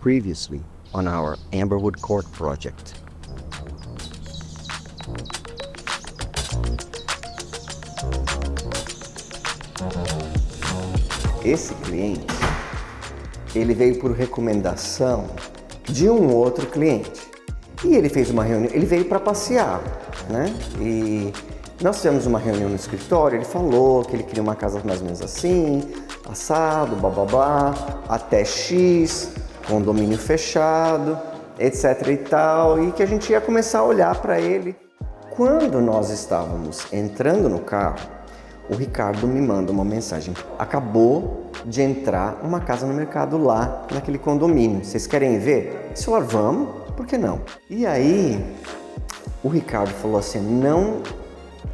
Previously on our Amberwood Court project. Esse cliente, ele veio por recomendação de um outro cliente. E ele fez uma reunião, ele veio para passear, né? E nós fizemos uma reunião no escritório, ele falou que ele queria uma casa mais ou menos assim, assado, bababá, até X, condomínio fechado, etc e tal, e que a gente ia começar a olhar para ele. Quando nós estávamos entrando no carro, o Ricardo me manda uma mensagem. Acabou de entrar uma casa no mercado lá, naquele condomínio. Vocês querem ver? Eu falei, vamos, por que não? E aí, o Ricardo falou assim, não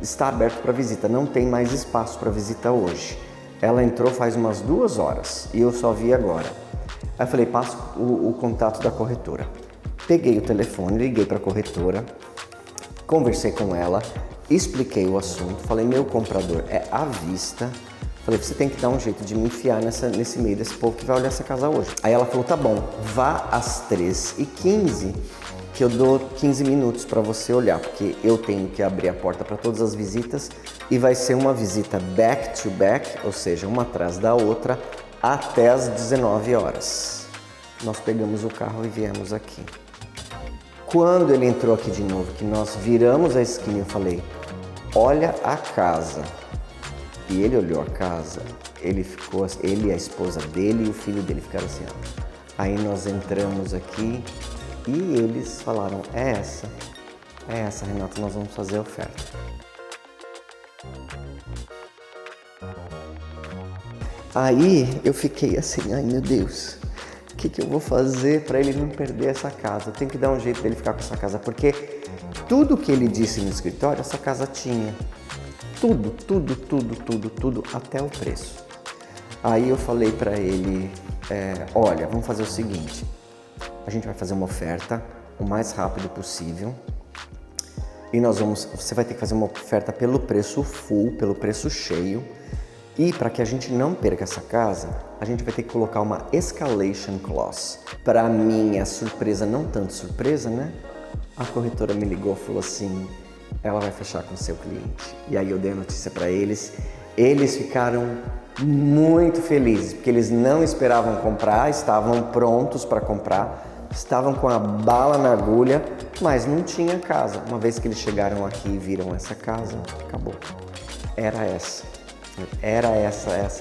está aberto para visita, não tem mais espaço para visita hoje. Ela entrou faz umas 2 horas e eu só vi agora. Aí eu falei, passa o contato da corretora. Peguei o telefone, liguei para a corretora, conversei com ela, expliquei o assunto, falei, meu comprador é à vista. Falei, você tem que dar um jeito de me enfiar nesse meio desse povo que vai olhar essa casa hoje. Aí ela falou, tá bom, vá às 3h15 que eu dou 15 minutos para você olhar, porque eu tenho que abrir a porta para todas as visitas e vai ser uma visita back to back, ou seja, uma atrás da outra, até às 19 horas. Nós pegamos o carro e viemos aqui. Quando ele entrou aqui de novo, que nós viramos a esquina, eu falei, olha a casa. E ele olhou a casa, ele, a esposa dele e o filho dele ficaram assim, ó. Aí nós entramos aqui e eles falaram, é essa, Renato, nós vamos fazer a oferta. Aí eu fiquei assim, ai meu Deus, o que eu vou fazer para ele não perder essa casa? Eu tenho que dar um jeito dele ficar com essa casa, porque tudo que ele disse no escritório, essa casa tinha. Tudo, até o preço. Aí eu falei para ele, olha, vamos fazer o seguinte, a gente vai fazer uma oferta o mais rápido possível e você vai ter que fazer uma oferta pelo preço full, pelo preço cheio, e para que a gente não perca essa casa, a gente vai ter que colocar uma escalation clause. Para minha surpresa, não tanto surpresa, né? A corretora me ligou e falou assim, ela vai fechar com o seu cliente. E aí eu dei a notícia para eles, eles ficaram muito felizes, porque eles não esperavam comprar, estavam prontos para comprar, estavam com a bala na agulha, mas não tinha casa. Uma vez que eles chegaram aqui e viram essa casa, acabou. Era essa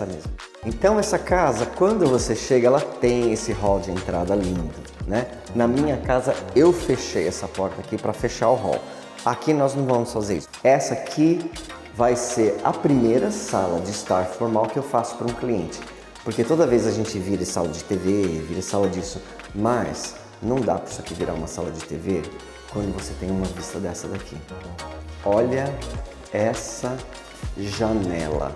mesmo. Então essa casa, quando você chega, ela tem esse hall de entrada lindo, né? Na minha casa, eu fechei essa porta aqui para fechar o hall. Aqui nós não vamos fazer isso. Essa aqui vai ser a primeira sala de estar formal que eu faço para um cliente. Porque toda vez a gente vira sala de TV, vira sala disso, mas não dá para isso aqui virar uma sala de TV quando você tem uma vista dessa daqui. Olha essa janela.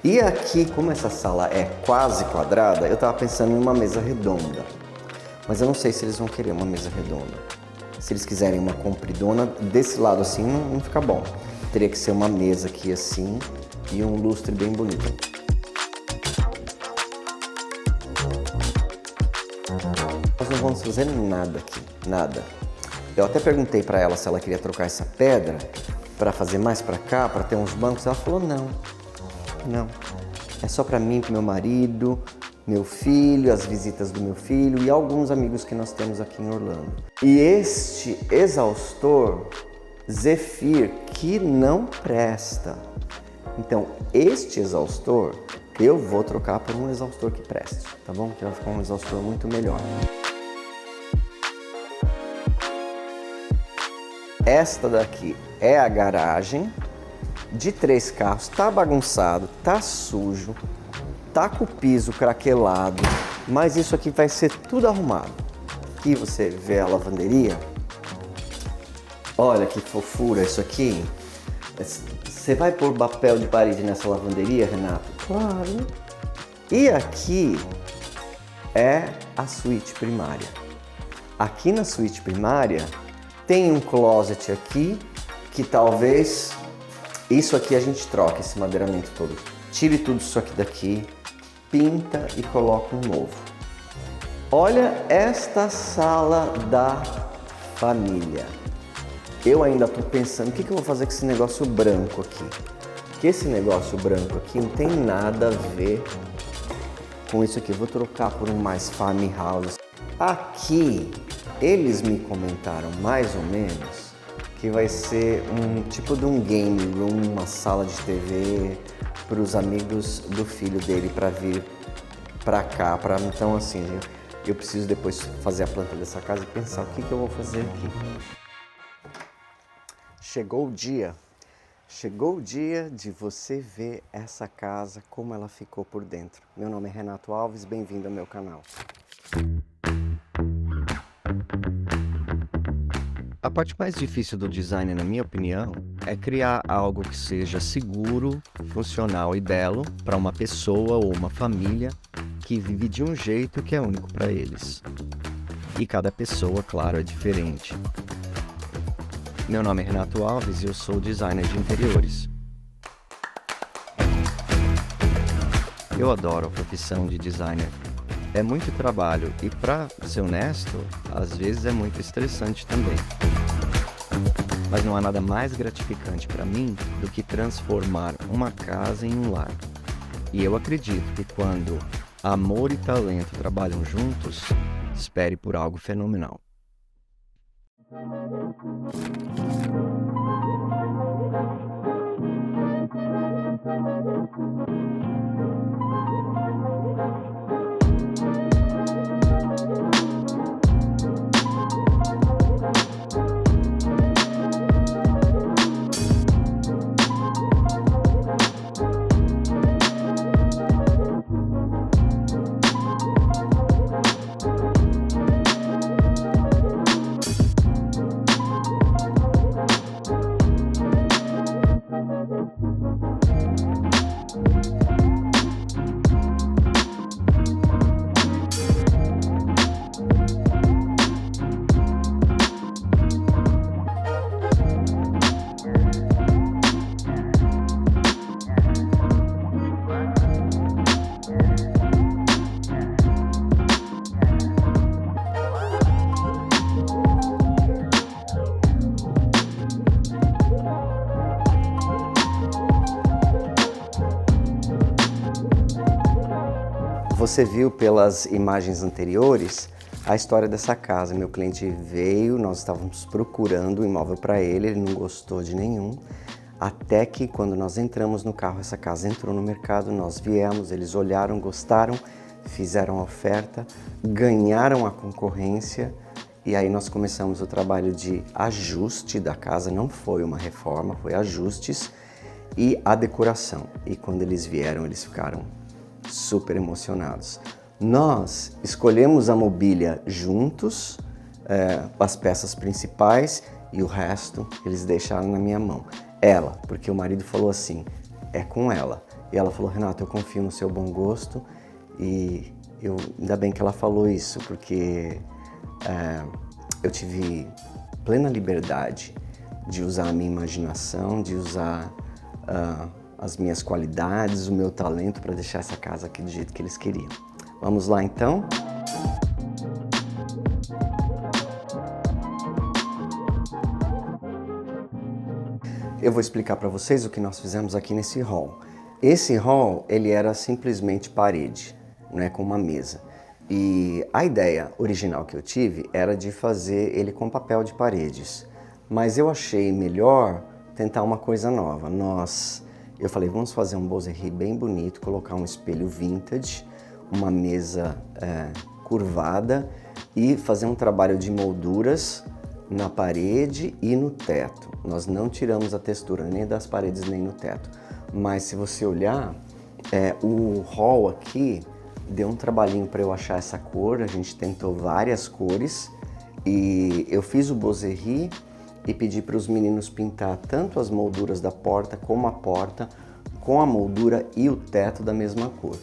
E aqui, como essa sala é quase quadrada, eu estava pensando em uma mesa redonda. Mas eu não sei se eles vão querer uma mesa redonda. Se eles quiserem uma compridona, desse lado assim não fica bom. Teria que ser uma mesa aqui assim e um lustre bem bonito. Nós não vamos fazer nada aqui, nada. Eu até perguntei para ela se ela queria trocar essa pedra para fazer mais para cá, para ter uns bancos. Ela falou não. É só para mim, para meu marido, meu filho, as visitas do meu filho e alguns amigos que nós temos aqui em Orlando. E este exaustor Zephyr que não presta. Então, este exaustor eu vou trocar por um exaustor que preste, tá bom? Que vai ficar um exaustor muito melhor. Esta daqui é a garagem de 3 carros, tá bagunçado, tá sujo, tá com o piso craquelado, mas isso aqui vai ser tudo arrumado. Aqui você vê a lavanderia. Olha que fofura isso aqui. Você vai pôr papel de parede nessa lavanderia, Renato? Claro. E aqui é a suíte primária. Aqui na suíte primária tem um closet aqui que talvez isso aqui a gente troca, esse madeiramento todo. Tire tudo isso aqui daqui, pinta e coloca um novo. Olha esta sala da família. Eu ainda estou pensando, o que eu vou fazer com esse negócio branco aqui? Porque esse negócio branco aqui não tem nada a ver com isso aqui. Eu vou trocar por um mais farmhouse. Aqui, eles me comentaram mais ou menos que vai ser um tipo de um game room, uma sala de TV para os amigos do filho dele para vir para cá. Então assim, eu preciso depois fazer a planta dessa casa e pensar o que eu vou fazer aqui. Chegou o dia de você ver essa casa, como ela ficou por dentro. Meu nome é Renato Alves, bem-vindo ao meu canal. A parte mais difícil do design, na minha opinião, é criar algo que seja seguro, funcional e belo para uma pessoa ou uma família que vive de um jeito que é único para eles. E cada pessoa, claro, é diferente. Meu nome é Renato Alves e eu sou designer de interiores. Eu adoro a profissão de designer. É muito trabalho e, para ser honesto, às vezes é muito estressante também. Mas não há nada mais gratificante para mim do que transformar uma casa em um lar. E eu acredito que quando amor e talento trabalham juntos, espere por algo fenomenal. Você viu pelas imagens anteriores a história dessa casa. Meu cliente veio, nós estávamos procurando um imóvel para ele não gostou de nenhum. Até que quando nós entramos no carro, essa casa entrou no mercado, nós viemos, eles olharam, gostaram, fizeram a oferta, ganharam a concorrência e aí nós começamos o trabalho de ajuste da casa, não foi uma reforma, foi ajustes e a decoração. E quando eles vieram, eles ficaram super emocionados. Nós escolhemos a mobília juntos, as peças principais e o resto eles deixaram na minha mão. Ela, porque o marido falou assim, é com ela. E ela falou, Renato, eu confio no seu bom gosto e ainda bem que ela falou isso, porque eu tive plena liberdade de usar a minha imaginação, de usar as minhas qualidades, o meu talento para deixar essa casa aqui do jeito que eles queriam. Vamos lá então? Eu vou explicar para vocês o que nós fizemos aqui nesse hall. Esse hall, ele era simplesmente parede, né, com uma mesa. E a ideia original que eu tive era de fazer ele com papel de paredes. Mas eu achei melhor tentar uma coisa nova. Eu falei, vamos fazer um bozerie bem bonito, colocar um espelho vintage, uma mesa curvada e fazer um trabalho de molduras na parede e no teto. Nós não tiramos a textura nem das paredes nem no teto. Mas se você olhar, o hall aqui deu um trabalhinho para eu achar essa cor. A gente tentou várias cores e eu fiz o bozerie e pedi para os meninos pintar tanto as molduras da porta como a porta com a moldura e o teto da mesma cor.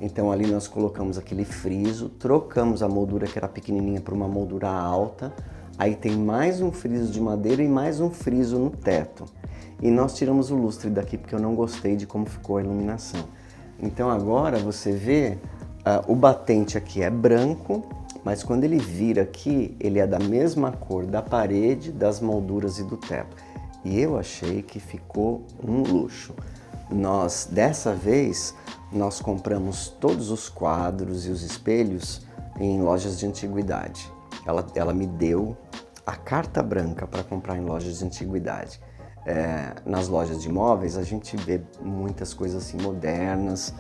Então ali nós colocamos aquele friso, trocamos a moldura que era pequenininha por uma moldura alta, aí tem mais um friso de madeira e mais um friso no teto. E nós tiramos o lustre daqui porque eu não gostei de como ficou a iluminação. Então agora você vê, o batente aqui é branco, mas quando ele vira aqui, ele é da mesma cor da parede, das molduras e do teto. E eu achei que ficou um luxo. Dessa vez, nós compramos todos os quadros e os espelhos em lojas de antiguidade. Ela me deu a carta branca para comprar em lojas de antiguidade. Nas lojas de imóveis a gente vê muitas coisas assim modernas,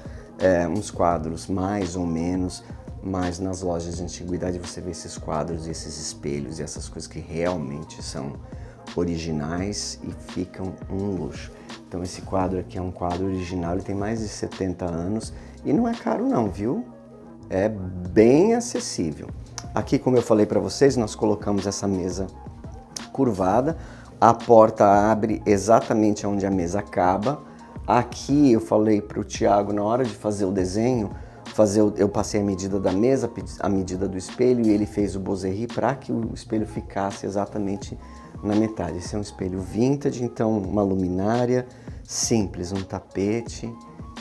uns quadros mais ou menos, mas nas lojas de antiguidade você vê esses quadros, esses espelhos e essas coisas que realmente são originais e ficam um luxo. Então esse quadro aqui é um quadro original, ele tem mais de 70 anos e não é caro não, viu? É bem acessível. Aqui, como eu falei para vocês, nós colocamos essa mesa curvada, a porta abre exatamente onde a mesa acaba. Aqui eu falei para o Thiago, na hora de fazer o desenho, eu passei a medida da mesa, a medida do espelho e ele fez o boserri para que o espelho ficasse exatamente na metade. Esse é um espelho vintage, então uma luminária simples, um tapete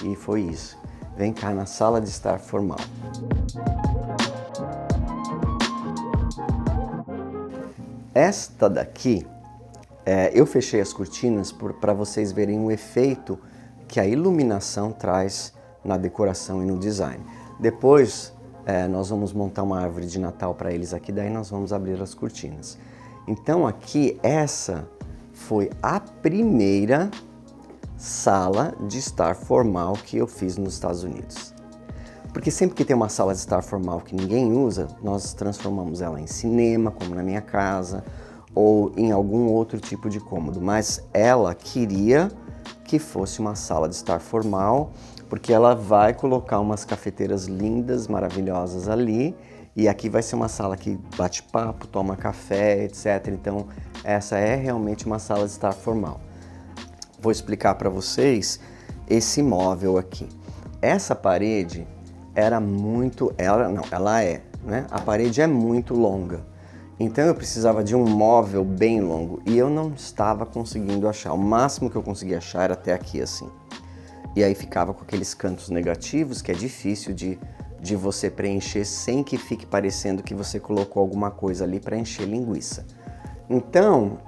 e foi isso. Vem cá na sala de estar formal. Esta daqui, eu fechei as cortinas para vocês verem o efeito que a iluminação traz na decoração e no design. Depois nós vamos montar uma árvore de Natal para eles aqui, daí nós vamos abrir as cortinas. Então aqui, essa foi a primeira sala de estar formal que eu fiz nos Estados Unidos. Porque sempre que tem uma sala de estar formal que ninguém usa, nós transformamos ela em cinema, como na minha casa, ou em algum outro tipo de cômodo. Mas ela queria que fosse uma sala de estar formal, porque ela vai colocar umas cafeteiras lindas, maravilhosas ali, e aqui vai ser uma sala que bate papo, toma café, etc. Então, essa é realmente uma sala de estar formal. Vou explicar para vocês esse móvel aqui. Essa parede ela é, né? A parede é muito longa. Então eu precisava de um móvel bem longo e eu não estava conseguindo achar. O máximo que eu conseguia achar era até aqui assim. E aí ficava com aqueles cantos negativos que é difícil de você preencher sem que fique parecendo que você colocou alguma coisa ali para encher linguiça. Então,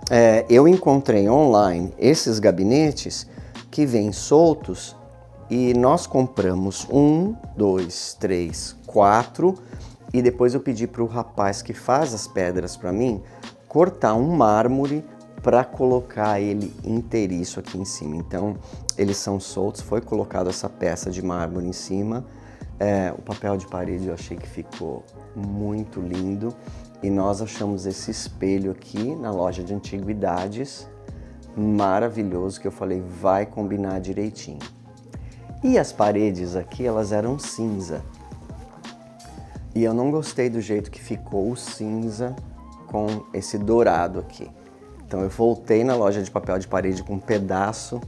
eu encontrei online esses gabinetes que vêm soltos e nós compramos 1, 2, 3, 4 e depois eu pedi para o rapaz que faz as pedras para mim cortar um mármore para colocar ele inteiriço aqui em cima. Então, eles são soltos, foi colocado essa peça de mármore em cima. O papel de parede eu achei que ficou muito lindo. E nós achamos esse espelho aqui na loja de antiguidades, maravilhoso, que eu falei, vai combinar direitinho. E as paredes aqui, elas eram cinza. E eu não gostei do jeito que ficou o cinza com esse dourado aqui. Então eu voltei na loja de papel de parede com um pedaço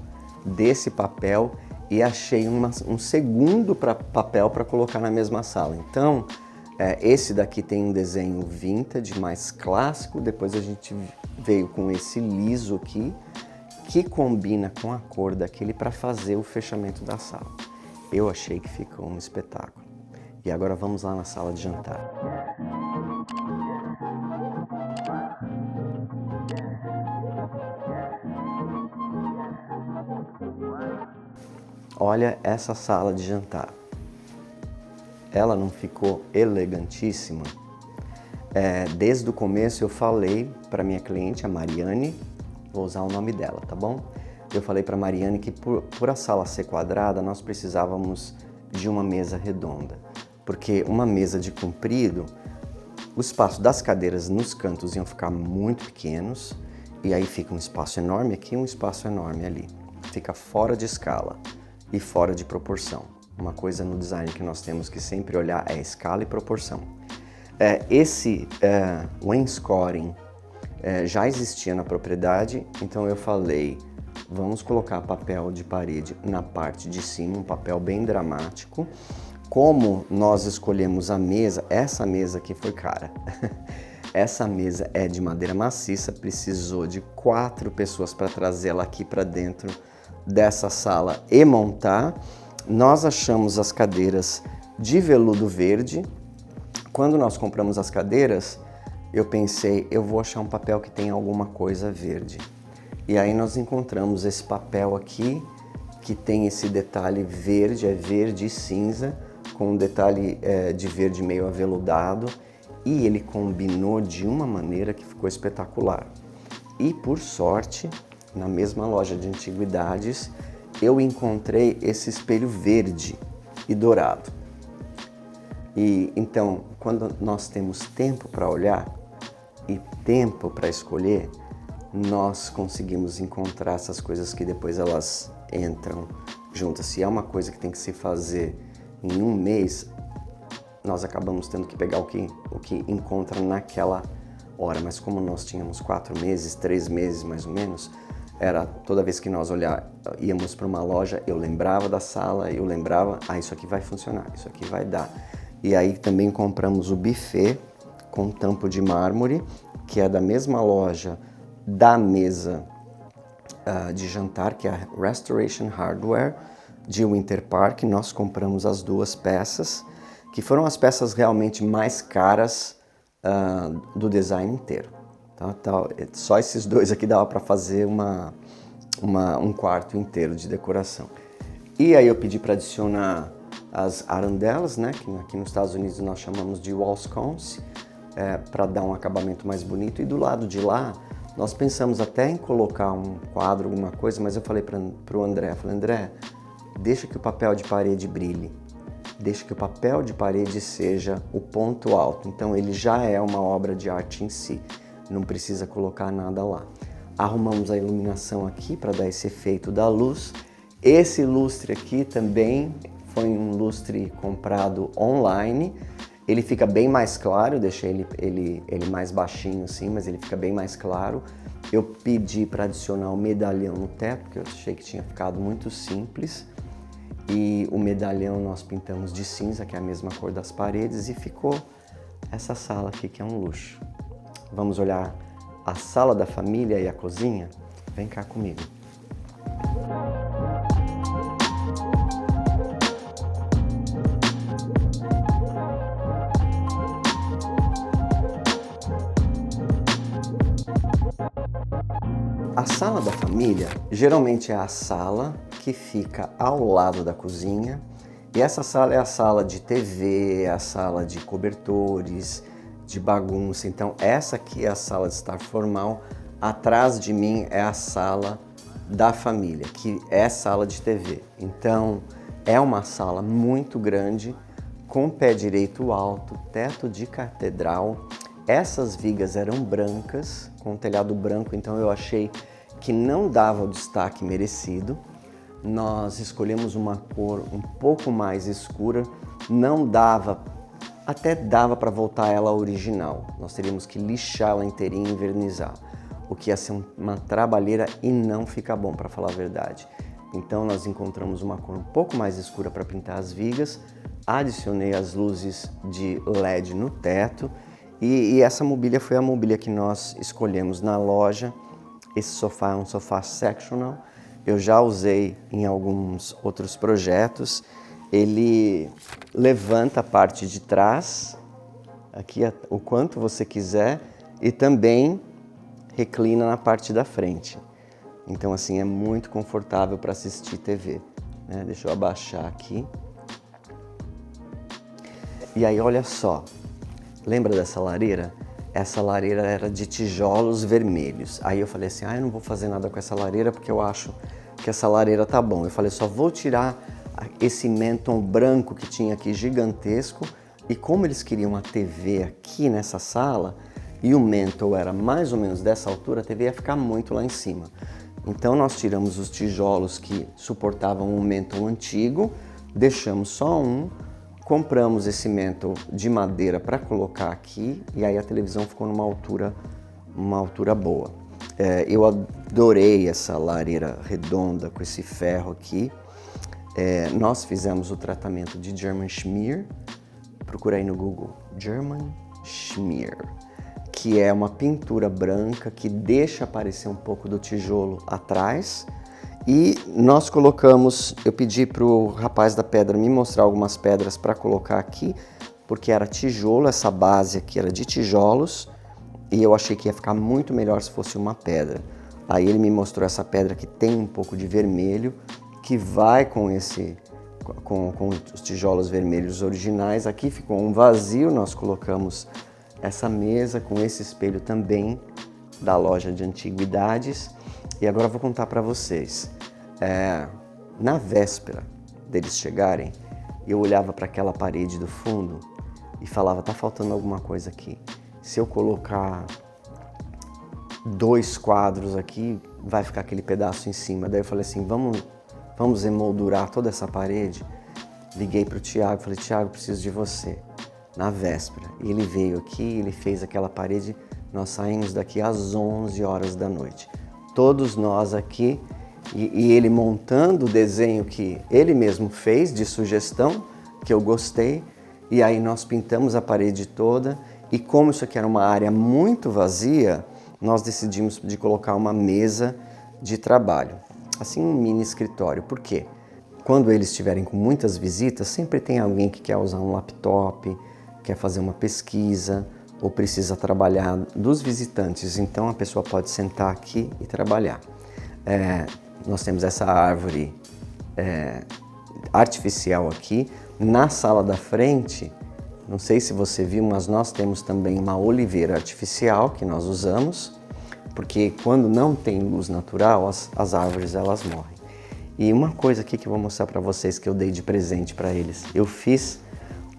desse papel e achei um segundo papel para colocar na mesma sala. Então, esse daqui tem um desenho vintage, mais clássico. Depois a gente veio com esse liso aqui, que combina com a cor daquele para fazer o fechamento da sala. Eu achei que ficou um espetáculo. E agora vamos lá na sala de jantar. Olha essa sala de jantar. Ela não ficou elegantíssima? Desde o começo eu falei para minha cliente, a Mariane, vou usar o nome dela, tá bom? Eu falei para a Mariane que por a sala ser quadrada, nós precisávamos de uma mesa redonda. Porque uma mesa de comprido, o espaço das cadeiras nos cantos iam ficar muito pequenos, e aí fica um espaço enorme aqui e um espaço enorme ali. Fica fora de escala e fora de proporção. Uma coisa no design que nós temos que sempre olhar é escala e proporção. Esse wainscoting já existia na propriedade, então eu falei, vamos colocar papel de parede na parte de cima, um papel bem dramático. Como nós escolhemos a mesa, essa mesa aqui foi cara. Essa mesa é de madeira maciça, precisou de 4 pessoas para trazê-la aqui para dentro dessa sala e montar. Nós achamos as cadeiras de veludo verde. Quando nós compramos as cadeiras, eu pensei, eu vou achar um papel que tem alguma coisa verde. E aí nós encontramos esse papel aqui, que tem esse detalhe verde, é verde e cinza, com um detalhe de verde meio aveludado, e ele combinou de uma maneira que ficou espetacular. E por sorte, na mesma loja de antiguidades, eu encontrei esse espelho verde e dourado. E então, quando nós temos tempo para olhar e tempo para escolher, nós conseguimos encontrar essas coisas que depois elas entram juntas. Se é uma coisa que tem que se fazer em um mês, nós acabamos tendo que pegar o que encontra naquela hora. Mas como nós tínhamos 4 meses, 3 meses mais ou menos, era toda vez que nós íamos para uma loja, eu lembrava da sala, eu lembrava, isso aqui vai funcionar, isso aqui vai dar. E aí também compramos o buffet com tampo de mármore, que é da mesma loja da mesa de jantar, que é a Restoration Hardware de Winter Park. Nós compramos as 2 peças, que foram as peças realmente mais caras do design inteiro. Só esses 2 aqui dava para fazer um quarto inteiro de decoração. E aí eu pedi para adicionar as arandelas, né, que aqui nos Estados Unidos nós chamamos de wall sconce, para dar um acabamento mais bonito. E do lado de lá, nós pensamos até em colocar um quadro, alguma coisa, mas eu falei para o André, André, deixa que o papel de parede brilhe, deixa que o papel de parede seja o ponto alto. Então ele já é uma obra de arte em si, não precisa colocar nada lá. Arrumamos a iluminação aqui para dar esse efeito da luz. Esse lustre aqui também foi um lustre comprado online. Ele fica bem mais claro, eu deixei ele mais baixinho assim, mas ele fica bem mais claro. Eu pedi para adicionar um medalhão no teto, porque eu achei que tinha ficado muito simples. E o medalhão nós pintamos de cinza, que é a mesma cor das paredes, e ficou essa sala aqui, que é um luxo. Vamos olhar a sala da família e a cozinha? Vem cá comigo. A sala da família geralmente é a sala que fica ao lado da cozinha, e essa sala é a sala de TV, é a sala de cobertores, de bagunça. Então essa aqui é a sala de estar formal, atrás de mim é a sala da família, que é sala de TV. Então é uma sala muito grande, com pé direito alto, teto de catedral. Essas vigas eram brancas, com telhado branco, então eu achei que não dava o destaque merecido. Nós escolhemos uma cor um pouco mais escura, até dava para voltar ela à original. Nós teríamos que lixá-la inteirinha e envernizar, o que ia ser uma trabalheira e não fica bom, para falar a verdade. Então nós encontramos uma cor um pouco mais escura para pintar as vigas, adicionei as luzes de LED no teto, e essa mobília foi a mobília que nós escolhemos na loja. Esse sofá é um sofá sectional, eu já usei em alguns outros projetos. Ele levanta a parte de trás, aqui o quanto você quiser, e também reclina na parte da frente. Então assim, é muito confortável para assistir TV, né? Deixa eu abaixar aqui. E aí olha só, lembra dessa lareira? Essa lareira era de tijolos vermelhos. Aí eu falei assim, eu não vou fazer nada com essa lareira porque eu acho que essa lareira tá bom. Eu falei, só vou tirar esse menton branco que tinha aqui gigantesco, e como eles queriam a TV aqui nessa sala, e o menton era mais ou menos dessa altura, a TV ia ficar muito lá em cima. Então nós tiramos os tijolos que suportavam um menton antigo, deixamos só um, compramos esse menton de madeira para colocar aqui, e aí a televisão ficou numa altura boa. Eu adorei essa lareira redonda com esse ferro aqui. Nós fizemos o tratamento de German Schmier, procura aí no Google, German Schmier, que é uma pintura branca que deixa aparecer um pouco do tijolo atrás, E nós colocamos, eu pedi para o rapaz da pedra me mostrar algumas pedras para colocar aqui, porque era tijolo, essa base aqui era de tijolos, e eu achei que ia ficar muito melhor se fosse uma pedra. Aí ele me mostrou essa pedra que tem um pouco de vermelho, que vai com os tijolos vermelhos originais. Aqui ficou um vazio, nós colocamos essa mesa com esse espelho também da loja de antiguidades. E agora eu vou contar para vocês. Na véspera deles chegarem, eu olhava para aquela parede do fundo e falava, tá faltando alguma coisa aqui. Se eu colocar 2 quadros aqui, vai ficar aquele pedaço em cima. Daí eu falei assim, vamos emoldurar toda essa parede. Liguei para o Thiago, falei, Thiago, preciso de você. Na véspera. E ele veio aqui, ele fez aquela parede, nós saímos daqui às 11 horas da noite. Todos nós aqui, e ele montando o desenho que ele mesmo fez, de sugestão, que eu gostei, e aí nós pintamos a parede toda, e como isso aqui era uma área muito vazia, nós decidimos de colocar uma mesa de trabalho, assim um mini escritório. Por quê? Quando eles estiverem com muitas visitas, sempre tem alguém que quer usar um laptop, quer fazer uma pesquisa, ou precisa trabalhar dos visitantes, então a pessoa pode sentar aqui e trabalhar. Nós temos essa árvore artificial aqui. Na sala da frente, não sei se você viu, mas nós temos também uma oliveira artificial que nós usamos, porque quando não tem luz natural, as árvores elas morrem. E uma coisa aqui que eu vou mostrar para vocês que eu dei de presente para eles, eu fiz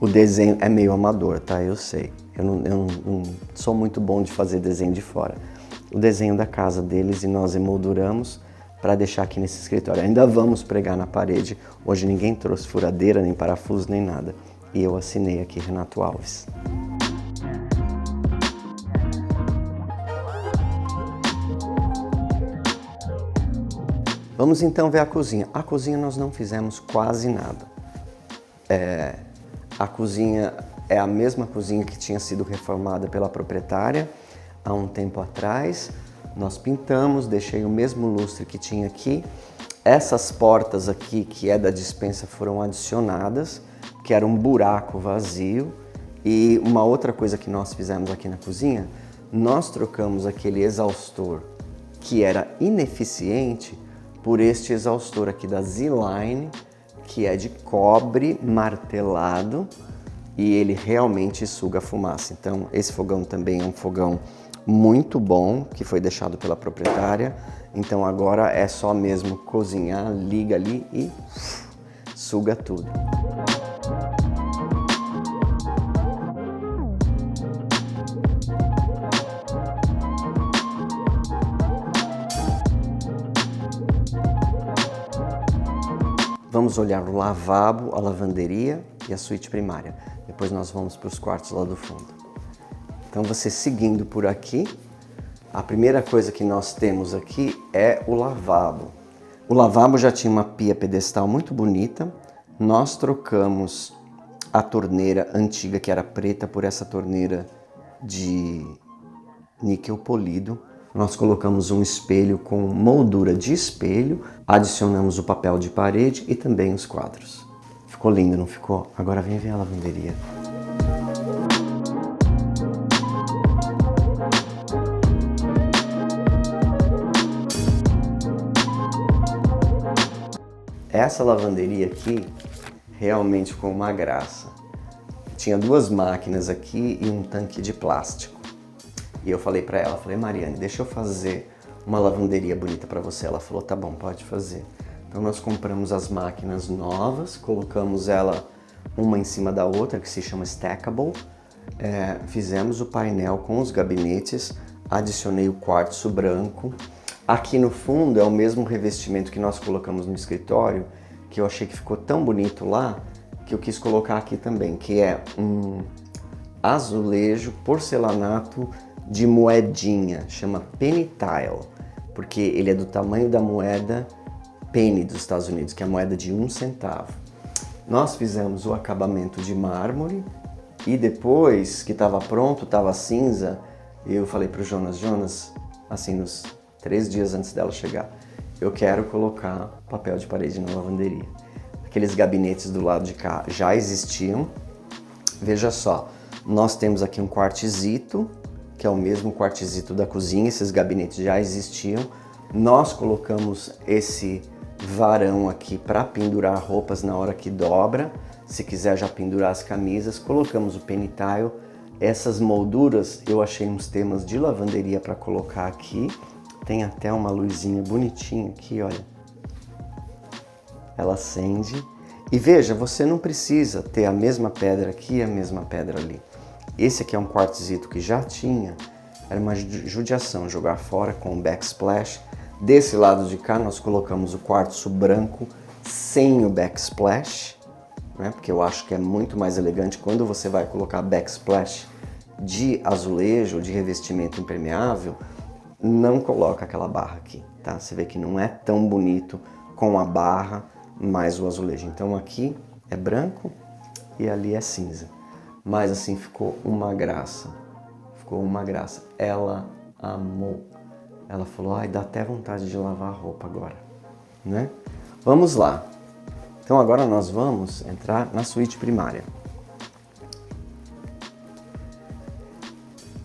o desenho, é meio amador, tá? Eu sei. Eu não sou muito bom de fazer desenho de fora. O desenho da casa deles e nós emolduramos para deixar aqui nesse escritório. Ainda vamos pregar na parede. Hoje ninguém trouxe furadeira, nem parafuso, nem nada. E eu assinei aqui Renato Alves. Vamos então ver a cozinha. A cozinha nós não fizemos quase nada. A cozinha é a mesma cozinha que tinha sido reformada pela proprietária há um tempo atrás. Nós pintamos, deixei o mesmo lustre que tinha aqui. Essas portas aqui, que é da despensa, foram adicionadas, que era um buraco vazio. E uma outra coisa que nós fizemos aqui na cozinha, nós trocamos aquele exaustor que era ineficiente por este exaustor aqui da Z-Line, que é de cobre martelado e ele realmente suga fumaça. Então esse fogão também é um fogão muito bom, que foi deixado pela proprietária. Então agora é só mesmo cozinhar, liga ali e suga tudo. Vamos olhar o lavabo, a lavanderia e a suíte primária. Depois nós vamos para os quartos lá do fundo. Então você seguindo por aqui, a primeira coisa que nós temos aqui é o lavabo. O lavabo já tinha uma pia pedestal muito bonita. Nós trocamos a torneira antiga, que era preta, por essa torneira de níquel polido. Nós colocamos um espelho com moldura de espelho, adicionamos o papel de parede e também os quadros. Ficou lindo, não ficou? Agora vem ver a lavanderia. Essa lavanderia aqui realmente ficou uma graça. Tinha 2 máquinas aqui e um tanque de plástico. E eu falei pra ela, Mariane, deixa eu fazer uma lavanderia bonita pra você. Ela falou, tá bom, pode fazer. Então nós compramos as máquinas novas, colocamos ela uma em cima da outra, que se chama Stackable. Fizemos o painel com os gabinetes, adicionei o quartzo branco. Aqui no fundo é o mesmo revestimento que nós colocamos no escritório, que eu achei que ficou tão bonito lá, que eu quis colocar aqui também, que é um azulejo porcelanato de moedinha, chama Penny Tile, porque ele é do tamanho da moeda penny dos Estados Unidos, que é a moeda de 1 centavo. Nós fizemos o acabamento de mármore e depois que estava pronto, estava cinza, eu falei para o Jonas, assim nos 3 dias antes dela chegar, eu quero colocar papel de parede na lavanderia. Aqueles gabinetes do lado de cá já existiam. Veja só, nós temos aqui um quartzito, que é o mesmo quartzito da cozinha, esses gabinetes já existiam. Nós colocamos esse varão aqui para pendurar roupas na hora que dobra. Se quiser já pendurar as camisas, colocamos o penny tile. Essas molduras eu achei uns temas de lavanderia para colocar aqui. Tem até uma luzinha bonitinha aqui, olha. Ela acende. E veja, você não precisa ter a mesma pedra aqui e a mesma pedra ali. Esse aqui é um quartzito que já tinha. Era uma judiação jogar fora com o backsplash. Desse lado de cá nós colocamos o quartzo branco sem o backsplash, né? Porque eu acho que é muito mais elegante quando você vai colocar backsplash de azulejo ou de revestimento impermeável. Não coloca aquela barra aqui, tá? Você vê que não é tão bonito com a barra mais o azulejo. Então aqui é branco e ali é cinza. Mas assim ficou uma graça. Ficou uma graça. Ela amou. Ela falou, ai, dá até vontade de lavar a roupa agora, né? Vamos lá. Então agora nós vamos entrar na suíte primária.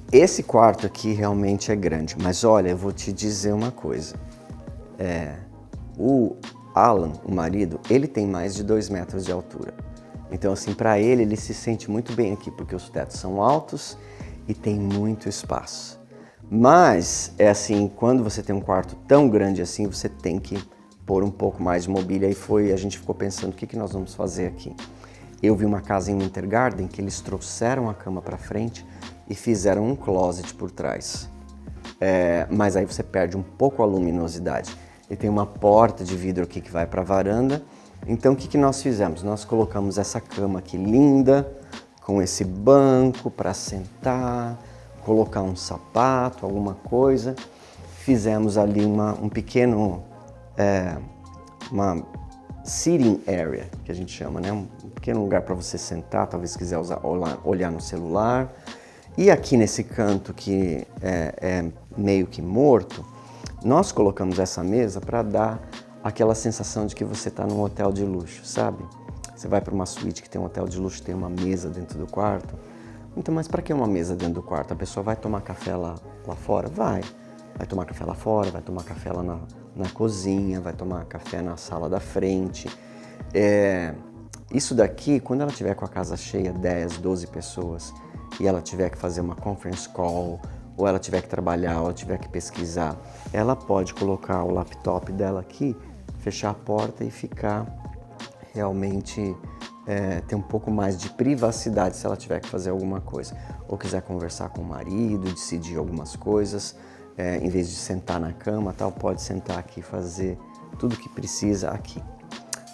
Esse quarto aqui realmente é grande, mas olha, eu vou te dizer uma coisa. O Alan, o marido, ele tem mais de 2 metros de altura. Então assim, para ele se sente muito bem aqui, porque os tetos são altos e tem muito espaço. Mas, é assim, quando você tem um quarto tão grande assim, você tem que pôr um pouco mais de mobília. E a gente ficou pensando, o que nós vamos fazer aqui? Eu vi uma casa em Winter Garden que eles trouxeram a cama para frente e fizeram um closet por trás. Mas aí você perde um pouco a luminosidade. E tem uma porta de vidro aqui que vai para a varanda. Então, o que nós fizemos? Nós colocamos essa cama aqui linda, com esse banco para sentar, colocar um sapato, alguma coisa. Fizemos ali um pequeno, uma sitting area, que a gente chama, né? Um pequeno lugar para você sentar, talvez quiser olhar no celular. E aqui nesse canto que é meio que morto, nós colocamos essa mesa para dar aquela sensação de que você está num hotel de luxo, sabe? Você vai para uma suíte que tem um hotel de luxo, tem uma mesa dentro do quarto. Então, mas para que uma mesa dentro do quarto? A pessoa vai tomar café lá fora? Vai tomar café lá fora, vai tomar café lá na cozinha, vai tomar café na sala da frente. Isso daqui, quando ela tiver com a casa cheia, 10, 12 pessoas, e ela tiver que fazer uma conference call, ou ela tiver que trabalhar, ou ela tiver que pesquisar, ela pode colocar o laptop dela aqui, fechar a porta e ficar realmente... ter um pouco mais de privacidade se ela tiver que fazer alguma coisa. Ou quiser conversar com o marido, decidir algumas coisas, em vez de sentar na cama, tal, pode sentar aqui e fazer tudo que precisa aqui.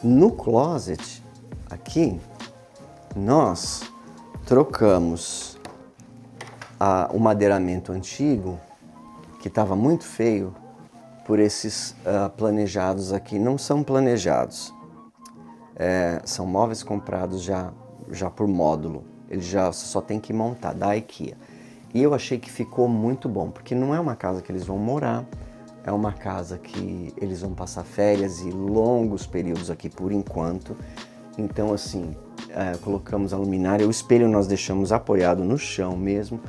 No closet, aqui, nós trocamos o madeiramento antigo, que estava muito feio, por esses planejados aqui. Não são planejados. São móveis comprados já por módulo, ele já só tem que montar, da IKEA. E eu achei que ficou muito bom, porque não é uma casa que eles vão morar, é uma casa que eles vão passar férias e longos períodos aqui por enquanto. Então assim, colocamos a luminária, o espelho nós deixamos apoiado no chão mesmo,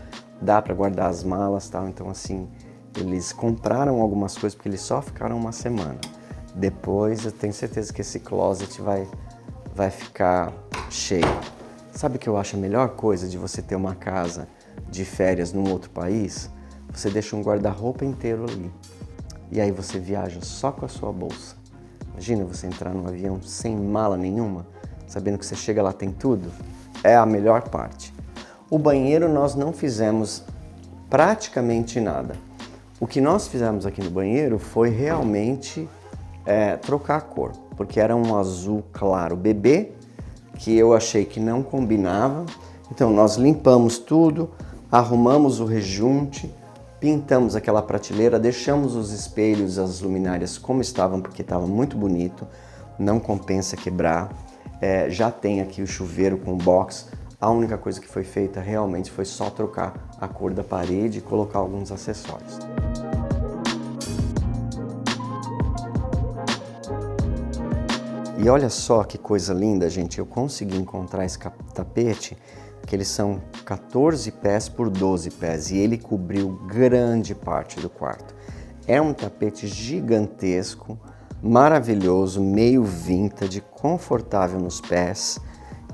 dá para guardar as malas e tal. Então assim, eles compraram algumas coisas porque eles só ficaram uma semana. Depois eu tenho certeza que esse closet vai ficar cheio. Sabe o que eu acho a melhor coisa de você ter uma casa de férias num outro país? Você deixa um guarda-roupa inteiro ali. E aí você viaja só com a sua bolsa. Imagina você entrar num avião sem mala nenhuma, sabendo que você chega lá tem tudo. É a melhor parte. O banheiro nós não fizemos praticamente nada. O que nós fizemos aqui no banheiro foi realmente... trocar a cor, porque era um azul claro bebê, que eu achei que não combinava. Então nós limpamos tudo, arrumamos o rejunte, pintamos aquela prateleira, deixamos os espelhos, as luminárias como estavam, porque estava muito bonito, não compensa quebrar. Já tem aqui o chuveiro com box. A única coisa que foi feita realmente foi só trocar a cor da parede e colocar alguns acessórios. E olha só que coisa linda, gente, eu consegui encontrar esse tapete, que eles são 14 pés por 12 pés e ele cobriu grande parte do quarto. É um tapete gigantesco, maravilhoso, meio vintage, confortável nos pés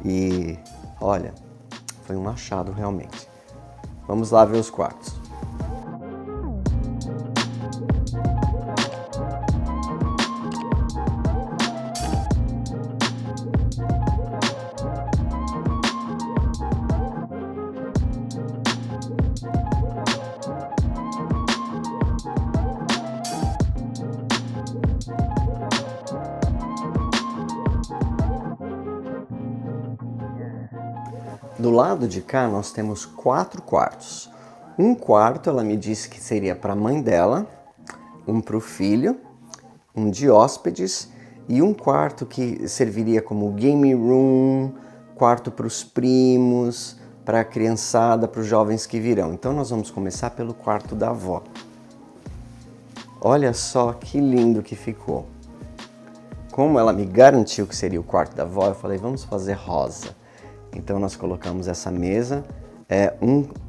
e olha, foi um achado realmente. Vamos lá ver os quartos. Do lado de cá nós temos 4 quartos. Um quarto ela me disse que seria para a mãe dela, um para o filho, um de hóspedes e um quarto que serviria como game room, quarto para os primos, para a criançada, para os jovens que virão. Então nós vamos começar pelo quarto da avó. Olha só que lindo que ficou. Como ela me garantiu que seria o quarto da avó, eu falei, vamos fazer rosa. Então nós colocamos essa mesa,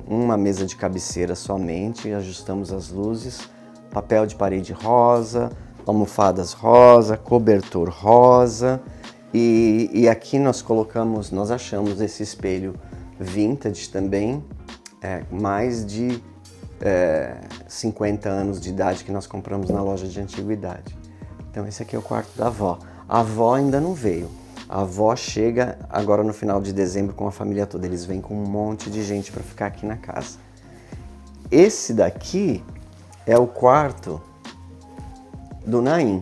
uma mesa de cabeceira somente, ajustamos as luzes, papel de parede rosa, almofadas rosa, cobertor rosa e aqui nós achamos esse espelho vintage também, mais de 50 anos de idade que nós compramos na loja de antiguidade. Então esse aqui é o quarto da avó. A avó ainda não veio. A avó chega agora no final de dezembro com a família toda. Eles vêm com um monte de gente para ficar aqui na casa. Esse daqui é o quarto do Naim.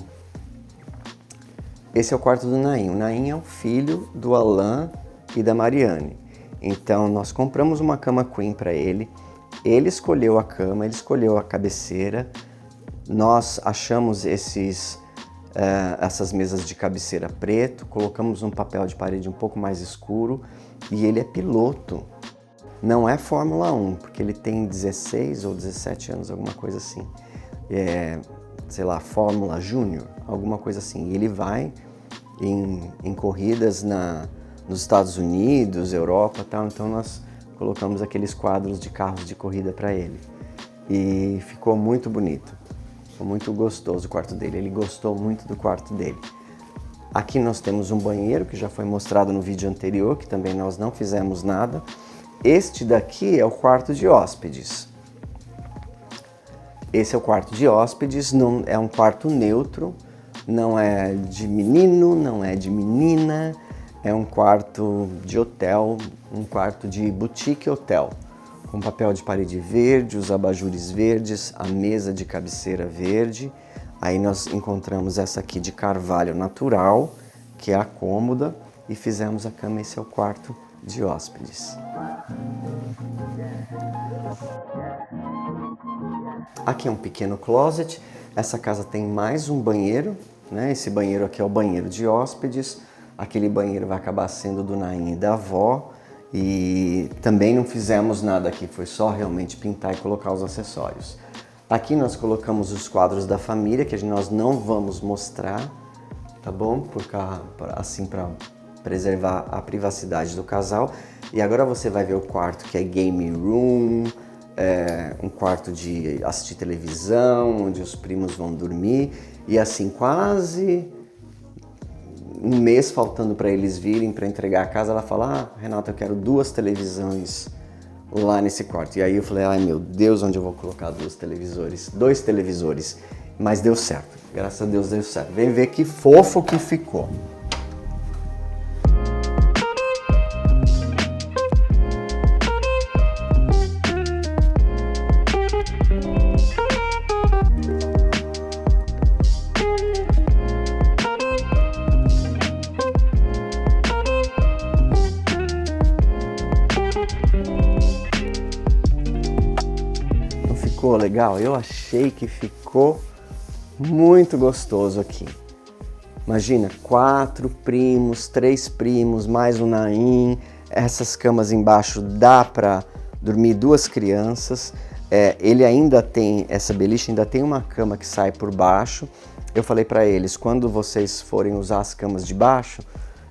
Esse é o quarto do Naim. O Naim é o filho do Alan e da Mariane. Então nós compramos uma cama queen para ele. Ele escolheu a cama, ele escolheu a cabeceira. Nós achamos essas mesas de cabeceira preto, colocamos um papel de parede um pouco mais escuro e ele é piloto. Não é Fórmula 1, porque ele tem 16 ou 17 anos, alguma coisa assim. Sei lá, Fórmula Júnior, alguma coisa assim. E ele vai em corridas nos Estados Unidos, Europa e tal, então nós colocamos aqueles quadros de carros de corrida para ele. E ficou muito bonito. Ficou muito gostoso o quarto dele, ele gostou muito do quarto dele. Aqui nós temos um banheiro que já foi mostrado no vídeo anterior, que também nós não fizemos nada. Este daqui é o quarto de hóspedes. Esse é o quarto de hóspedes, não, é um quarto neutro, não é de menino, não é de menina, é um quarto de hotel, um quarto de boutique hotel. Com papel de parede verde, os abajures verdes, a mesa de cabeceira verde. Aí nós encontramos essa aqui de carvalho natural, que é a cômoda, e fizemos a cama. Esse é o quarto de hóspedes. Aqui é um pequeno closet. Essa casa tem mais um banheiro, né? Esse banheiro aqui é o banheiro de hóspedes. Aquele banheiro vai acabar sendo do Naim e da avó. E também não fizemos nada aqui, foi só realmente pintar e colocar os acessórios. Aqui nós colocamos os quadros da família, que nós não vamos mostrar, tá bom? Assim, para preservar a privacidade do casal. E agora você vai ver o quarto que é game room, um quarto de assistir televisão, onde os primos vão dormir. E assim, quase um mês faltando para eles virem para entregar a casa, ela fala, Renata, eu quero 2 televisões lá nesse quarto. E aí eu falei, ai meu Deus, onde eu vou colocar 2 televisores? Mas deu certo, graças a Deus deu certo. Vem ver que fofo que ficou. Ficou legal? Eu achei que ficou muito gostoso aqui. Imagina, 4 primos, 3 primos, mais um Naim. Essas camas embaixo dá para dormir 2 crianças. Ele ainda tem, essa beliche ainda tem uma cama que sai por baixo. eu falei para eles, quando vocês forem usar as camas de baixo,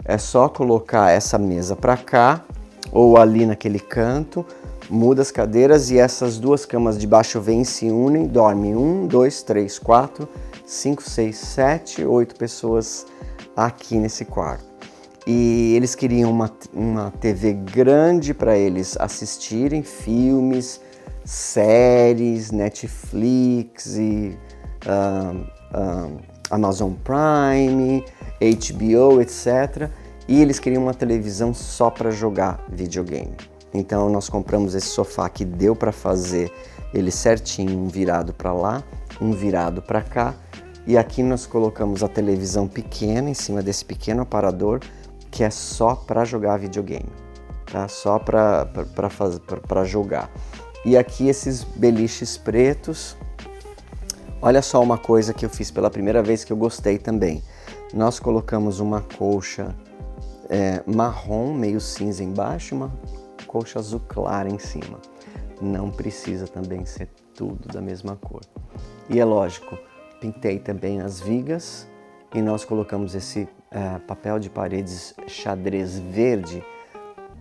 é só colocar essa mesa para cá ou ali naquele canto, muda as cadeiras e essas duas camas de baixo vêm, se unem, dormem 1, 2, 3, 4, 5, 6, 7, 8 pessoas aqui nesse quarto. E eles queriam uma TV grande para eles assistirem filmes, séries, Netflix e Amazon Prime, HBO, etc. E eles queriam uma televisão só para jogar videogame. Então nós compramos esse sofá que deu para fazer ele certinho, um virado para lá, um virado para cá. E aqui nós colocamos a televisão pequena em cima desse pequeno aparador que é só para jogar videogame, tá? Só para jogar. E aqui esses beliches pretos. Olha só uma coisa que eu fiz pela primeira vez que eu gostei também. Nós colocamos uma colcha marrom, meio cinza embaixo, uma colcha azul clara em cima. Não precisa também ser tudo da mesma cor. E é lógico, pintei também as vigas e nós colocamos esse papel de paredes xadrez verde,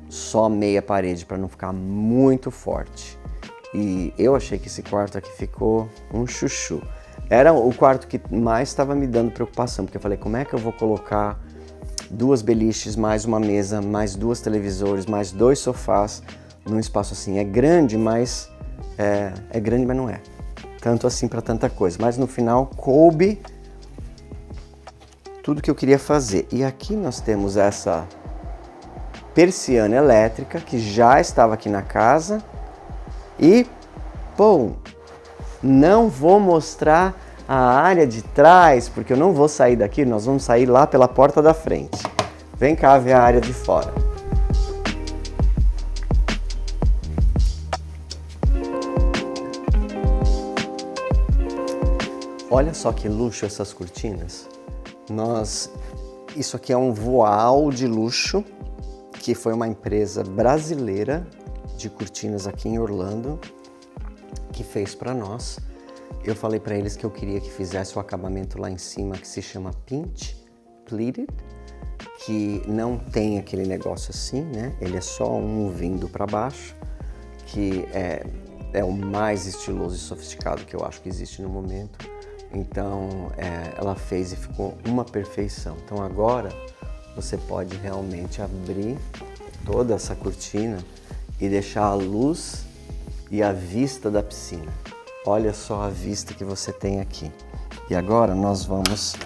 só meia parede para não ficar muito forte. E eu achei que esse quarto aqui ficou um chuchu. Era o quarto que mais estava me dando preocupação, porque eu falei, como é que eu vou colocar duas beliches, mais uma mesa, mais duas televisores, mais dois sofás num espaço assim? É grande, mas não é tanto assim para tanta coisa. Mas no final coube tudo que eu queria fazer. E aqui nós temos essa persiana elétrica que já estava aqui na casa. E, bom, não vou mostrar a área de trás, porque eu não vou sair daqui, nós vamos sair lá pela porta da frente. Vem cá ver a área de fora. Olha só que luxo essas cortinas. Isso aqui é um voal de luxo, que foi uma empresa brasileira de cortinas aqui em Orlando, que fez para nós. Eu falei para eles que eu queria que fizesse o acabamento lá em cima, que se chama Pinch Pleated, que não tem aquele negócio assim, né? Ele é só um vindo para baixo, que é o mais estiloso e sofisticado que eu acho que existe no momento. Então ela fez e ficou uma perfeição. Então agora você pode realmente abrir toda essa cortina e deixar a luz e a vista da piscina. Olha só a vista que você tem aqui. E agora nós vamos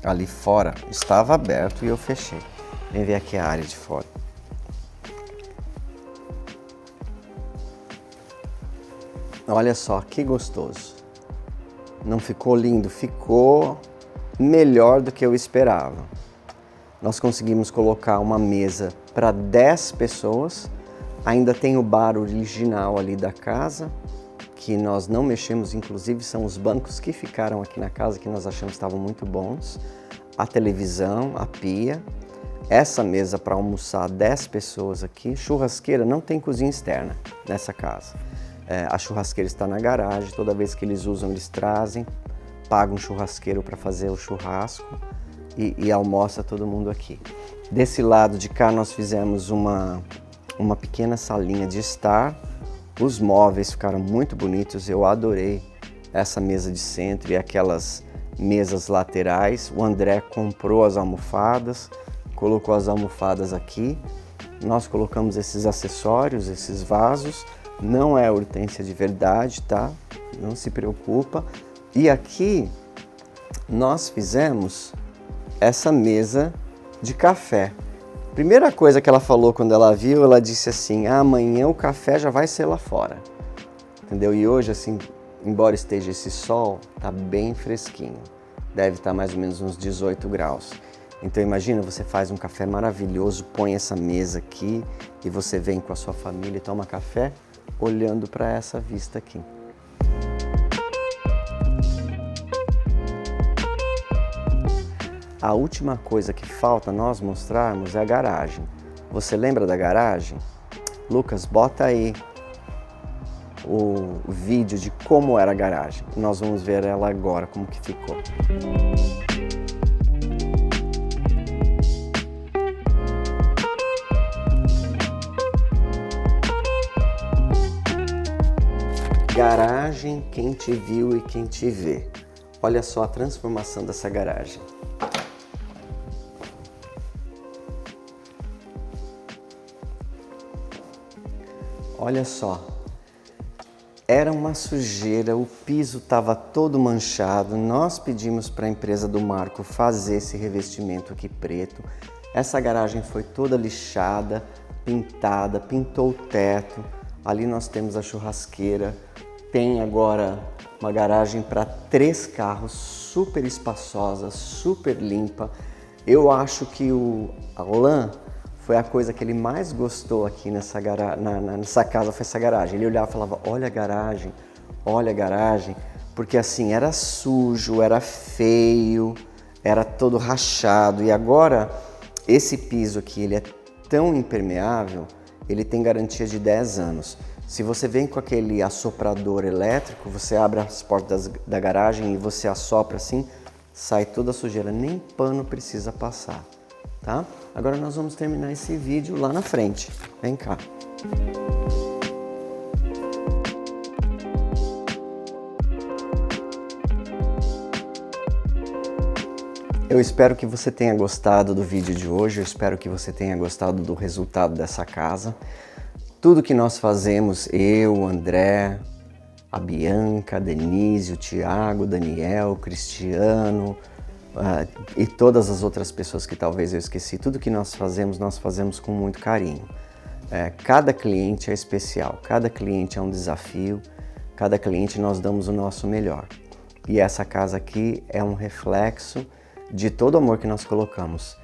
ali fora. Estava aberto e eu fechei. Vem ver aqui a área de fora. Olha só que gostoso. Não ficou lindo? Ficou melhor do que eu esperava. Nós conseguimos colocar uma mesa para 10 pessoas. Ainda tem o bar original ali da casa, que nós não mexemos, inclusive são os bancos que ficaram aqui na casa, que nós achamos que estavam muito bons. A televisão, a pia, essa mesa para almoçar 10 pessoas aqui. Churrasqueira, não tem cozinha externa nessa casa. A churrasqueira está na garagem, toda vez que eles usam, eles trazem, pagam um churrasqueiro para fazer o churrasco e almoça todo mundo aqui. Desse lado de cá nós fizemos uma pequena salinha de estar. Os móveis ficaram muito bonitos, eu adorei essa mesa de centro e aquelas mesas laterais. O André comprou as almofadas, colocou as almofadas aqui. Nós colocamos esses acessórios, esses vasos. Não é hortênsia de verdade, tá? Não se preocupa. E aqui nós fizemos essa mesa de café. Primeira coisa que ela falou quando ela viu, ela disse assim, amanhã o café já vai ser lá fora. Entendeu? E hoje, assim, embora esteja esse sol, tá bem fresquinho. Deve estar mais ou menos uns 18 graus. Então imagina, você faz um café maravilhoso, põe essa mesa aqui e você vem com a sua família e toma café olhando para essa vista aqui. A última coisa que falta nós mostrarmos é a garagem. Você lembra da garagem? Lucas, bota aí o vídeo de como era a garagem. Nós vamos ver ela agora, como que ficou. Garagem, quem te viu e quem te vê. Olha só a transformação dessa garagem. Olha só, era uma sujeira, o piso estava todo manchado. Nós pedimos para a empresa do Marco fazer esse revestimento aqui preto. Essa garagem foi toda lixada, pintada, pintou o teto. Ali nós temos a churrasqueira. Tem agora uma garagem para 3 carros, super espaçosa, super limpa. Eu acho que o Alan foi a coisa que ele mais gostou aqui nessa casa, foi essa garagem. Ele olhava e falava, olha a garagem, porque assim, era sujo, era feio, era todo rachado. E agora, esse piso aqui, ele é tão impermeável, ele tem garantia de 10 anos. Se você vem com aquele assoprador elétrico, você abre as portas da garagem e você assopra assim, sai toda a sujeira, nem pano precisa passar, tá? Agora nós vamos terminar esse vídeo lá na frente. Vem cá. Eu espero que você tenha gostado do vídeo de hoje, eu espero que você tenha gostado do resultado dessa casa. Tudo que nós fazemos, eu, o André, a Bianca, a Denise, o Thiago, o Daniel, o Cristiano e todas as outras pessoas que talvez eu esqueci, tudo que nós fazemos com muito carinho. Cada cliente é especial, cada cliente é um desafio, cada cliente nós damos o nosso melhor. E essa casa aqui é um reflexo de todo o amor que nós colocamos.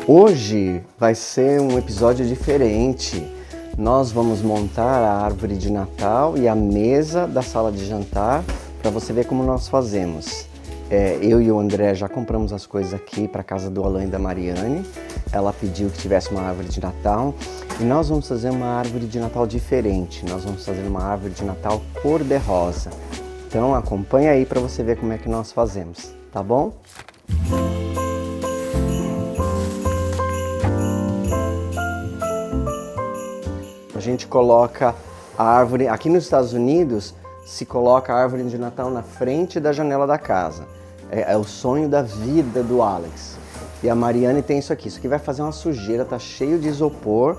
Hoje vai ser um episódio diferente. Nós vamos montar a árvore de Natal e a mesa da sala de jantar para você ver como nós fazemos. Eu e o André já compramos as coisas aqui para a casa do Alan e da Mariane. Ela pediu que tivesse uma árvore de Natal e nós vamos fazer uma árvore de Natal diferente. Nós vamos fazer uma árvore de Natal cor-de-rosa. Então acompanha aí para você ver como é que nós fazemos, tá bom? A gente coloca a árvore, aqui nos Estados Unidos, se coloca a árvore de Natal na frente da janela da casa. É o sonho da vida do Alex. E a Mariane tem isso aqui vai fazer uma sujeira, tá cheio de isopor.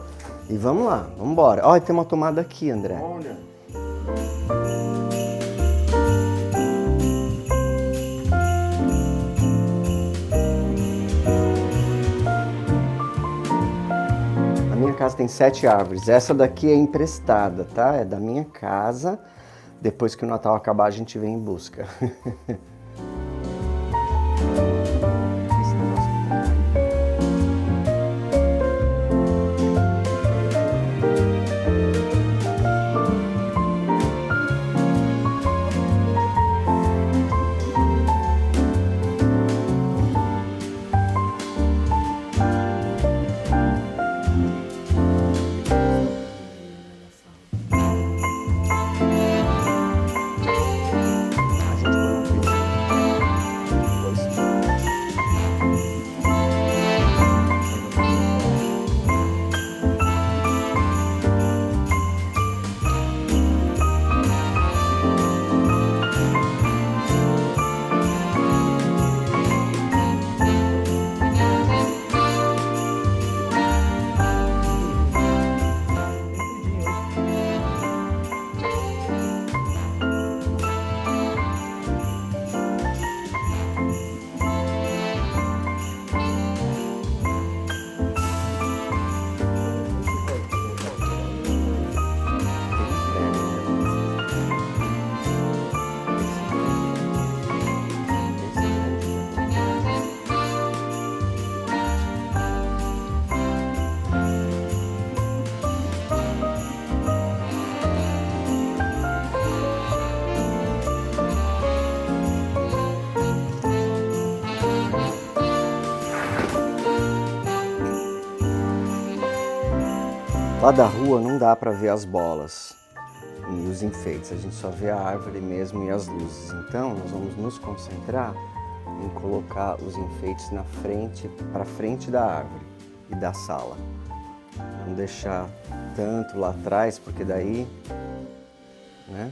E vamos lá, vamos embora. Olha, tem uma tomada aqui, André. Olha. A minha casa tem 7 árvores. Essa daqui é emprestada, tá? É da minha casa. Depois que o Natal acabar, a gente vem em busca. Lá da rua não dá para ver as bolas e os enfeites, a gente só vê a árvore mesmo e as luzes. Então nós vamos nos concentrar em colocar os enfeites na frente, para frente da árvore e da sala. Não deixar tanto lá atrás, porque daí, né?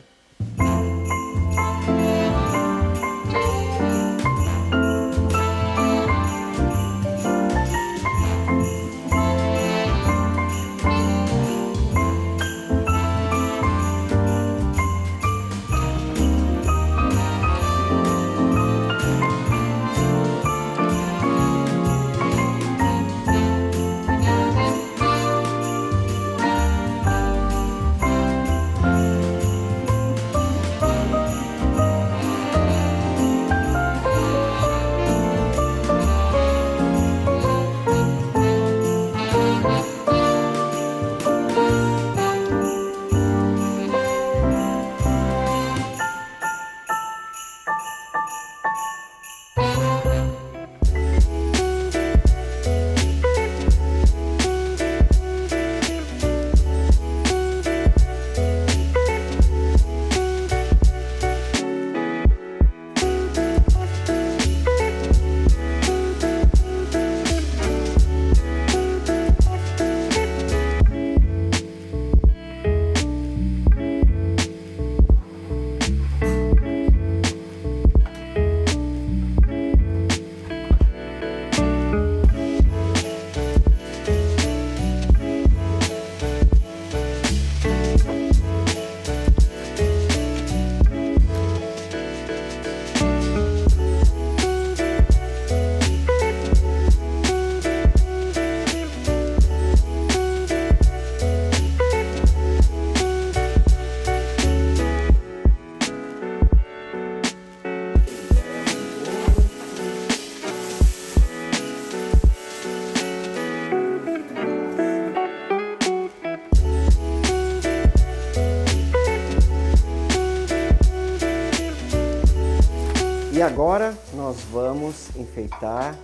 E agora nós vamos enfeitar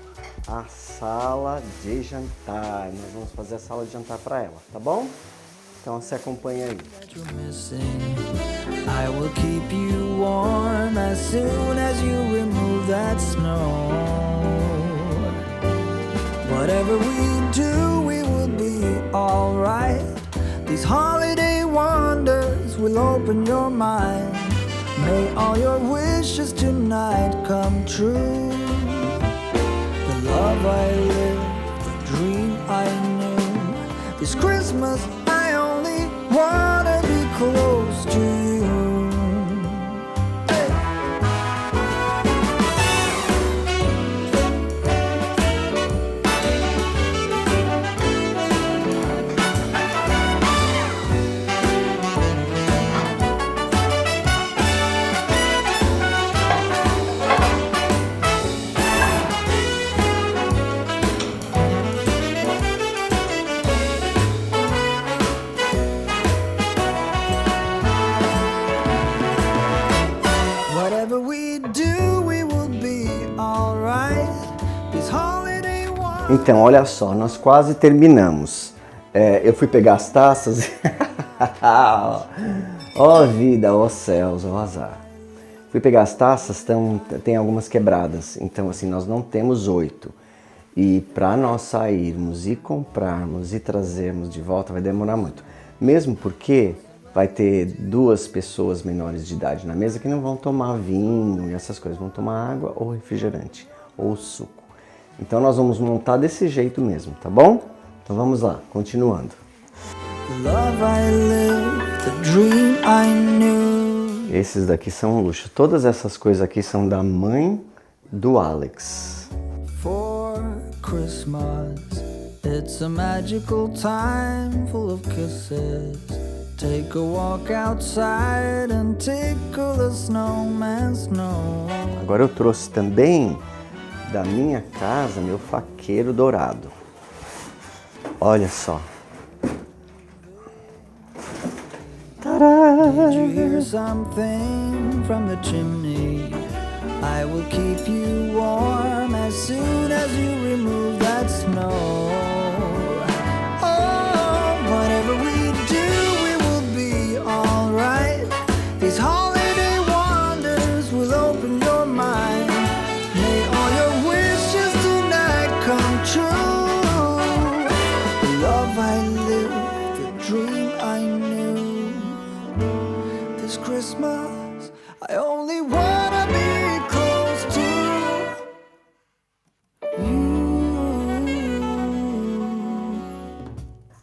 a sala de jantar. Nós vamos fazer a sala de jantar para ela, tá bom? Então você acompanha aí. I will keep you warm as soon as you remove that snow. Whatever we do, we will be alright. These holiday wonders will open your mind. May all your wishes tonight come true. The love I lived, the dream I knew. This Christmas I only wanna be close to you. Whatever we do, we will be alright. This holiday one. Então, olha só, nós quase terminamos. Eu fui pegar as taças. Ó vida, ó céus, ó azar. Fui pegar as taças, tem algumas quebradas. Então, assim, nós não temos 8. E para nós sairmos e comprarmos e trazermos de volta vai demorar muito. Mesmo porque vai ter 2 pessoas menores de idade na mesa que não vão tomar vinho e essas coisas. Vão tomar água ou refrigerante ou suco. Então nós vamos montar desse jeito mesmo, tá bom? Então vamos lá, continuando. The love I lived, the dream I knew. Esses daqui são um luxo. Todas essas coisas aqui são da mãe do Alex. For Christmas, it's a magical time full of kisses. Take a walk outside and tickle the snowman's nose. Agora eu trouxe também da minha casa meu faqueiro dourado. Olha só. Did you hear something from the chimney? I will keep you warm as soon as you remove that snow. Oh, whatever we do, we will be alright. These holiday wonders will open your mind. May all your wishes tonight come true. The love I lived, the dream I knew. This Christmas, I only wanna be close to you.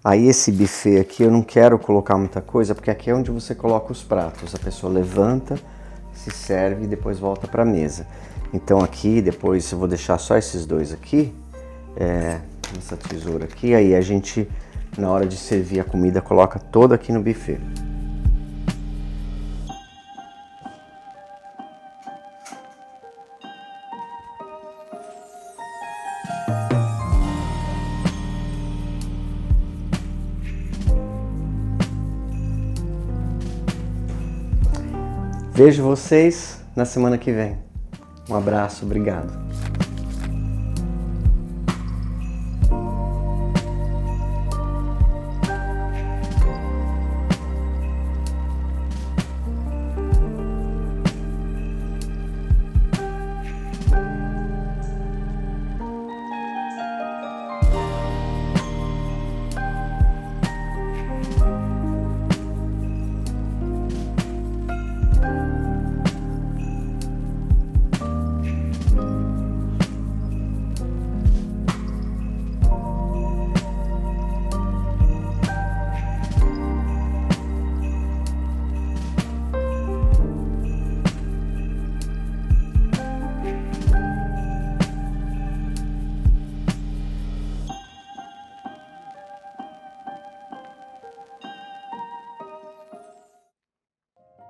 Aí esse buffet aqui eu não quero colocar muita coisa, porque aqui é onde você coloca os pratos. A pessoa levanta, se serve e depois volta para a mesa. Então aqui depois eu vou deixar só esses 2 aqui, essa tesoura aqui, aí a gente na hora de servir a comida coloca toda aqui no buffet. Vejo vocês na semana que vem. Um abraço, obrigado.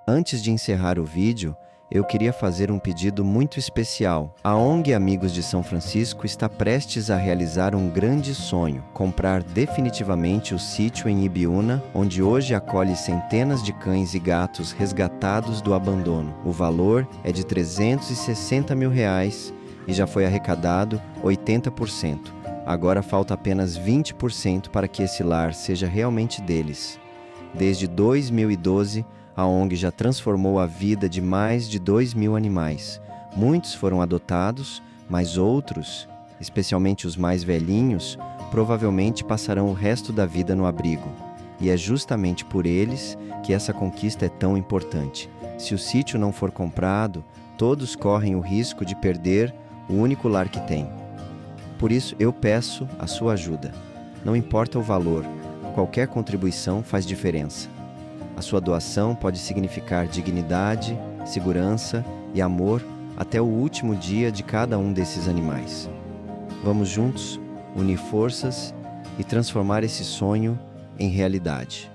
Antes de encerrar o vídeo, eu queria fazer um pedido muito especial. A ONG Amigos de São Francisco está prestes a realizar um grande sonho: comprar definitivamente o sítio em Ibiúna, onde hoje acolhe centenas de cães e gatos resgatados do abandono. O valor é de R$360 mil e já foi arrecadado 80%. Agora falta apenas 20% para que esse lar seja realmente deles. Desde 2012, a ONG já transformou a vida de mais de 2.000 animais. Muitos foram adotados, mas outros, especialmente os mais velhinhos, provavelmente passarão o resto da vida no abrigo. E é justamente por eles que essa conquista é tão importante. Se o sítio não for comprado, todos correm o risco de perder o único lar que têm. Por isso, eu peço a sua ajuda. Não importa o valor, qualquer contribuição faz diferença. A sua doação pode significar dignidade, segurança e amor até o último dia de cada um desses animais. Vamos juntos unir forças e transformar esse sonho em realidade.